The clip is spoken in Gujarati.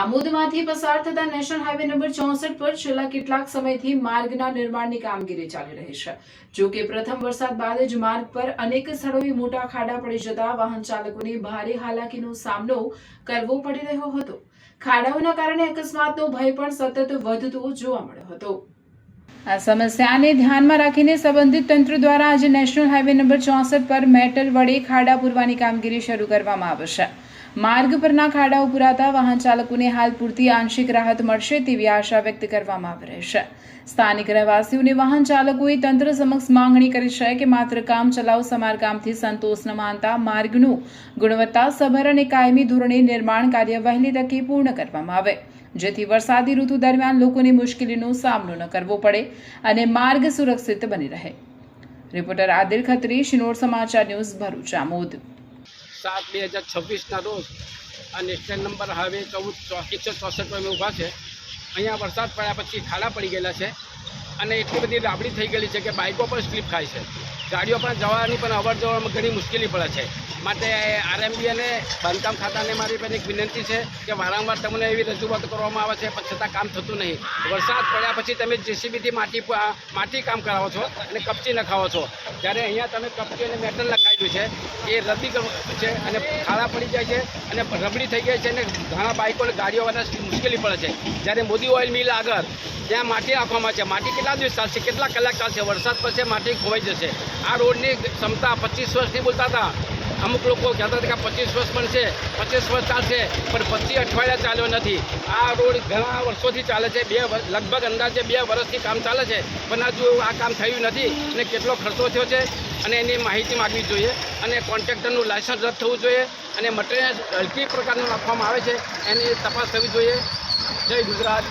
આમોદમાંથી પસાર થતા નેશનલ હાઈવે નંબર 64 પર છેલ્લા કેટલાક સમયથી માર્ગના નિર્માણની કામગીરી ચાલી રહી છે। જો કે પ્રથમ વરસાદ બાદ જ માર્ગ પર અનેક સ્થળોએ મોટા ખાડા પડી જતા વાહન ચાલકોને ભારે હાલાકીનો સામનો કરવો પડી રહ્યો હતો। ખાડાઓના કારણે અકસ્માતનો ભય પણ સતત વધતો જોવા મળ્યો હતો। આ સમસ્યાને ધ્યાનમાં રાખીને સંબંધિત તંત્ર દ્વારા આજે નેશનલ હાઈવે નંબર 64 પર મેટલ વડે ખાડા પૂરવાની કામગીરી શરૂ કરવામાં આવશે। માર્ગ પરના ખાડાઓ પુરાતા વાહન ચાલકોને હાલ પૂરતી આંશિક રાહત મળશે તેવી આશા વ્યક્ત કરવામાં આવી રહી છે। સ્થાનિક રહેવાસીઓને વાહન ચાલકોએ તંત્ર સમક્ષ માંગણી કરી છે કે માત્ર કામ ચલાઉ સમારકામથી સંતોષ ન માનતા માર્ગનું ગુણવત્તાસભર અને કાયમી ધોરણે નિર્માણ કાર્ય વહેલી તકે પૂર્ણ કરવામાં આવે, જેથી વરસાદી ઋતુ દરમિયાન લોકોને મુશ્કેલીનો સામનો ન કરવો પડે અને માર્ગ સુરક્ષિત બની રહે। રિપોર્ટર આદિલ ખત્રી, શિનોર સમાચાર ન્યૂઝ, ભરૂચ, આમોદ। 7/2026 રોજ આ નેશનલ નંબર હાઈવે 164 પર અમે ઊભા છે। અહીંયા વરસાદ પડ્યા પછી ખાડા પડી ગયેલા છે અને એટલી બધી રાબડી થઈ ગયેલી છે કે બાઇકો પણ સ્લીપ ખાય છે, ગાડીઓ પણ જવાની પણ અવર જવરમાં ઘણી મુશ્કેલી પડે છે। માટે આરએમબી અને બાંધકામ ખાતાને મારી પણ એક વિનંતી છે કે વારંવાર તમને એવી રજૂઆત કરવામાં આવે છે પણ છતાં કામ થતું નહીં। વરસાદ પડ્યા પછી તમે જેસીબીથી માટી કામ કરાવો છો અને કપચી નખાવો છો, ત્યારે અહીંયા તમે કપચી અને મેટલ નખાયેલું છે એ રદ્દી છે અને ખાડા પડી જાય છે અને રબડી થઈ ગઈ છે અને ઘણા બાઇકો અને ગાડીઓવાળા મુશ્કેલી પડે છે। જ્યારે મોદી ઓઇલ મિલ આગળ ત્યાં માટી રાખવામાં છે, માટી કેટલા દિવસ ચાલશે, કેટલા કલાક ચાલશે, વરસાદ પડશે માટી ખોવાઈ જશે। આ રોડની ક્ષમતા 25 વર્ષની બોલતા હતા, અમુક લોકો કહેતા હતા કે 25 વર્ષ બનશે, 25 વર્ષ ચાલશે, પણ 25 અઠવાડિયા ચાલ્યો નથી। આ રોડ ઘણા વર્ષોથી ચાલે છે, લગભગ અંદાજે 2 વર્ષથી કામ ચાલે છે, પણ હજુ આ કામ થયું નથી અને કેટલો ખર્ચો થયો છે અને એની માહિતી માગવી જોઈએ અને કોન્ટ્રાક્ટરનું લાયસન્સ રદ થવું જોઈએ અને મટીરિયલ હલકી પ્રકારનું નાખવામાં આવે છે એની તપાસ થવી જોઈએ। જય ગુજરાત।